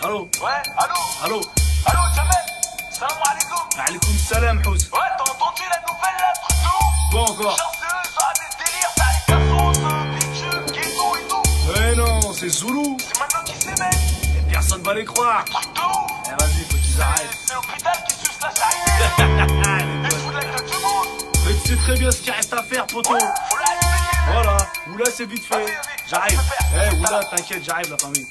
Allo. Ouais, allô. Allo. Allô, Jamel. Salam alaikum. Alaikum salam, Hous. Ouais, t'as entendu la nouvelle là, truc de ouf? Bon encore. Genre, c'est ça, des délires, t'as les cassos, bitches, ghetto et tout. Eh non, c'est Zoulou. C'est maintenant qu'ils s'émettent. Et personne va les croire. Truc de ouf. Eh vas-y, faut qu'ils arrêtent. C'est l'hôpital qui suce la charité. Ils se foutent de la gueule du monde. Mais tu sais très bien ce qu'il reste à faire, poto. Faut la expliquer. Voilà, Oula c'est vite fait. J'arrive. Eh Oula, t'inquiète, j'arrive la famille.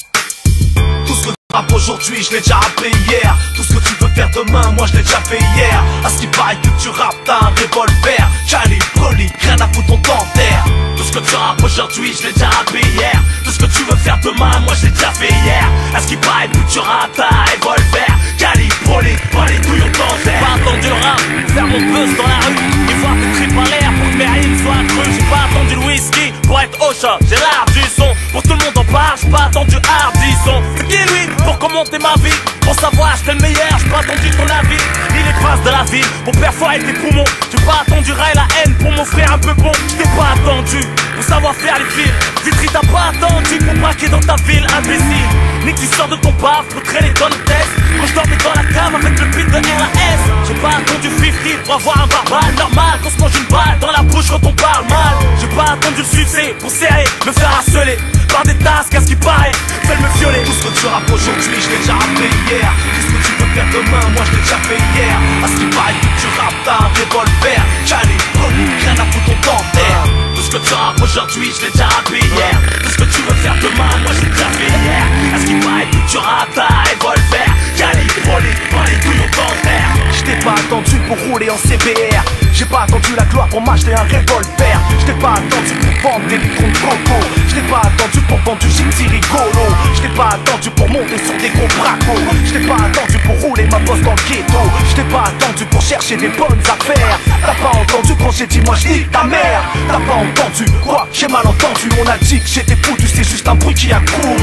Tout ce que tu rappes aujourd'hui, je l'ai déjà rappelé hier. Tout ce que tu veux faire demain, moi je l'ai déjà fait hier. À ce qui paraît que tu rappes, t'as un revolver. Calibre, brolique, rien à foutre ton dentaire. Tout ce que tu rappes aujourd'hui, je l'ai déjà rappé hier. Tout ce que tu veux faire demain, moi je l'ai déjà fait hier. À ce qui paraît que tu rappes, t'as un revolver. Calibre, brolique, pas les couilles au dentaire. J'ai pas attendu le rap, faire mon buzz dans la rue et voir tes tripes en l'air pour que mes rimes soient crues. J'ai pas attendu le whisky pour être au chat, j'ai l'art du son. Pour tout le monde en parle, j'ai pas attendu Hardison. C'est qui lui pour commenter ma vie? Pour savoir j'étais le meilleur, j'ai pas attendu ton avis. Ni les princes de la ville pour perforer tes poumons. J'ai pas attendu Ray la haine pour m'offrir un peu bon. J't'ai pas attendu pour savoir faire les fils. Vitry t'as pas attendu pour braquer dans ta ville, imbécile. Ni que tu sors de ton baf pour traîner dans le test. Quand je dormais dans la cave avec le beat de RAS. J'ai pas attendu 50 pour avoir un barbare normal. Quand se mange une balle dans la bouche quand on parle mal. J'ai pas attendu le succès pour serrer, me faire harceler par des tasses, qu'à ce qui paraît, fais me violer. Tout ce que tu rappes aujourd'hui, je l'ai déjà rappelé hier. Tout ce que tu veux faire demain, moi je l'ai déjà fait hier. À ce qui paraît que tu rappes, t'as un revolver. Calibre, brolique, rien à foutre ton dentaire. Tout ce que tu rappes aujourd'hui, je l'ai déjà rappé hier. Tout ce que tu veux faire demain, moi je l'ai déjà fait hier. À ce qui paraît que tu rappes, t'as un revolver. Calibre, brolique, pas les couilles au dentaire. Je t'ai pas attendu pour rouler en CBR. J'ai pas attendu la gloire pour m'acheter un revolver. Je t'ai pas attendu pour vendre des litrons de coco. Je t'ai pas attendu pour vendre du gypsy rigolo. Je t'ai pas attendu pour monter sur des gros bracos. Je t'ai pas attendu pour rouler ma bosse dans le ghetto. Je t'ai pas attendu pour chercher des bonnes affaires. T'as pas entendu quand j'ai dit moi je nique ta mère. T'as pas entendu quoi? J'ai mal entendu. On a dit que j'étais foutu, c'est juste un bruit qui a couru.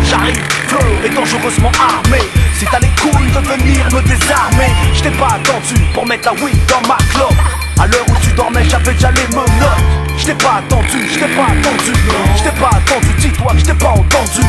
J'arrive, flow et dangereusement armé. Si t'as les couilles de venir me désarmer. Je t'ai pas attendu pour mettre la weed dans ma clope. À l'heure où tu dormais, j'avais déjà les menottes. Je t'ai pas attendu, je t'ai pas attendu. Je t'ai pas attendu, dis-toi que je t'ai pas entendu.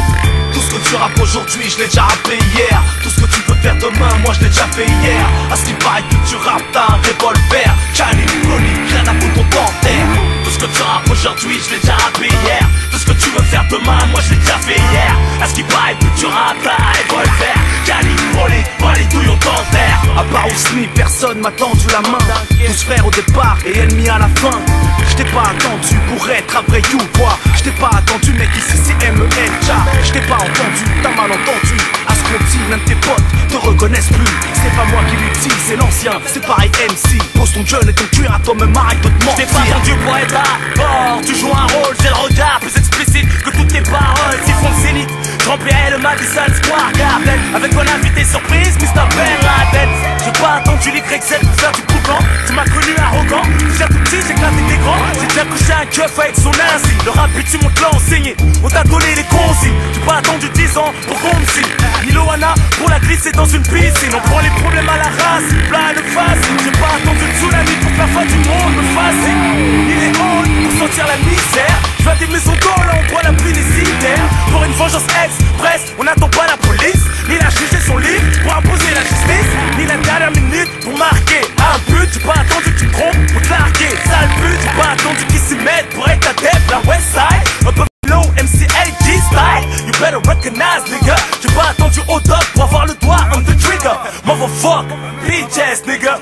Tout ce que tu rappes aujourd'hui, je l'ai déjà rappé hier. Tout ce que tu veux faire demain, moi je l'ai déjà fait hier. À ce qui paraît que tu rappes, t'as un revolver. Calibre, brolique, rien à foutre ton dentaire. Tout ce que tu rappes aujourd'hui, je l'ai déjà rappé hier. Tout ce que tu veux faire demain, moi je l'ai déjà fait hier. À ce qui paraît que tu rappes, t'as un revolver. Calibre, brolique, pas les couilles au dentaire. À part Ousni, personne m'a tendu la main. 12 frères au départ et ennemis à la fin. Je t'ai pas attendu pour être un vrai you boy. Je t'ai pas attendu mec, ici c'est MELJ. Je t'ai pas entendu, t'as mal entendu. À ce que dit, l'un de tes potes te reconnaissent plus. C'est pas moi qui l'utilise, c'est l'ancien, c'est pareil MC. Pose ton gun et ton cuir à toi-même, arrête de te mentir. Je t'ai pas attendu pour être là. Or, tu joues un rôle, j'ai le regard plus explicite que toutes tes paroles. S'ils font le zénith, je remplirai le Madison Square Garden avec mon invité surprise, Mr. Ben Laden. J'ai pas attendu l'YZ pour faire du boucan. Tu m'as connu arrogant, déjà tout petit, j'ai éclaté des grands. J'ai déjà couché un keuf avec son ainsi. Le rap tu m'ont l'a enseigné, on t'a donné les consignes. J'ai pas attendu 10 ans pour qu'on me signe. Ni Loana pour la glisser dans une piscine. On prend les problèmes à la race, plein de facile. J'ai pas attendu le tsunami pour que la fin du monde me fascine. Ni les hontes pour sentir la misère. Je vais à des maisons d'eau, là on boit la pluie des citernes. Pour une vengeance express, on n'attend pas la police. Ni la juger son livre pour imposer la justice. Ni la dernière minute pour marquer un but. J'ai pas attendu que tu me trompes pour te larguer, sale but. J'ai pas attendu qu'ils s'y mettent pour être ta tête, la West Side. Un peu low, MCAG style. You better recognize, nigga. J'ai pas attendu au top pour avoir le doigt on the trigger. Motherfuck, bitch, nigga.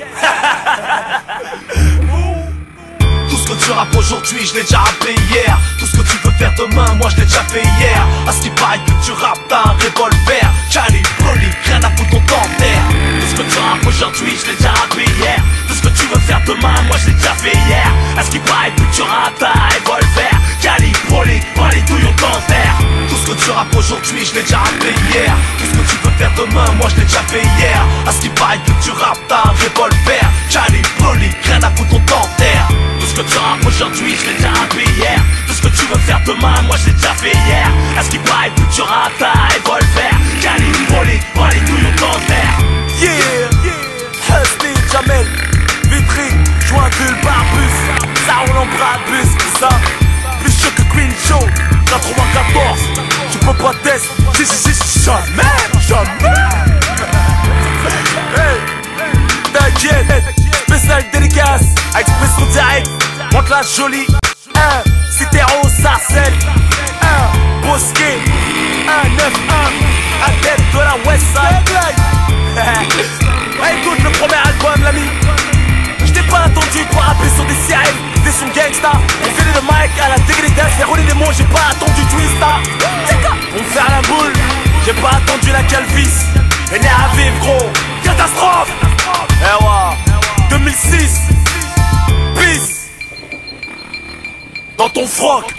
Tout ce que tu rappes aujourd'hui, je l'ai déjà rappé hier. Tout ce que tu veux faire demain, moi je l'ai déjà fait hier. À ce qui paraît que tu rappes, t'as un revolver. Calibre, brolique, rien à foutre ton dentaire. Tout ce que tu rappes aujourd'hui, je l'ai déjà rappé hier. Tout ce que tu veux faire demain, moi je l'ai déjà fait hier. À ce qui paraît que tu rappes, t'as un revolver. Calibre, brolique, pas les couilles au dentaire. Tout ce que tu rappes aujourd'hui, je l'ai déjà rappé hier. Tout ce que tu veux faire demain, moi je l'ai déjà fait hier. À ce qui paraît que tu rappes, t'as un revolver. Calibre, brolique, rien à foutre ton dentaire. Tout ce que tu rappes aujourd'hui, je l'ai déjà rappé hier. Tout ce que tu veux faire demain, moi je l'ai déjà fait hier. À ce qui paraît que tu rappes, t'as un revolver. Calibre, brolique, pas les couilles au dentaire. Yeah, Husty, Jamel, Vitry, Joinville, Barbus. Ça roule en bras de bus, ça. Plus chaud que Queen Show, 94. Tu peux pas tester, jamais, jamais. Jolie, Cité Rose, Sarcelles, Bosquet, 191, adepte de la Westside. Écoute le premier album, l'ami. Je t'ai pas attendu pour rapper sur des sirènes, des sons gangsta. On fait le mic à la dégradasse, faire rouler des mots, j'ai pas attendu Twista. Pour me faire la boule, j'ai pas attendu la calvice. Et né à vivre gros, catastrophe. Eh ouais, 2006, peace. Dans ton froc.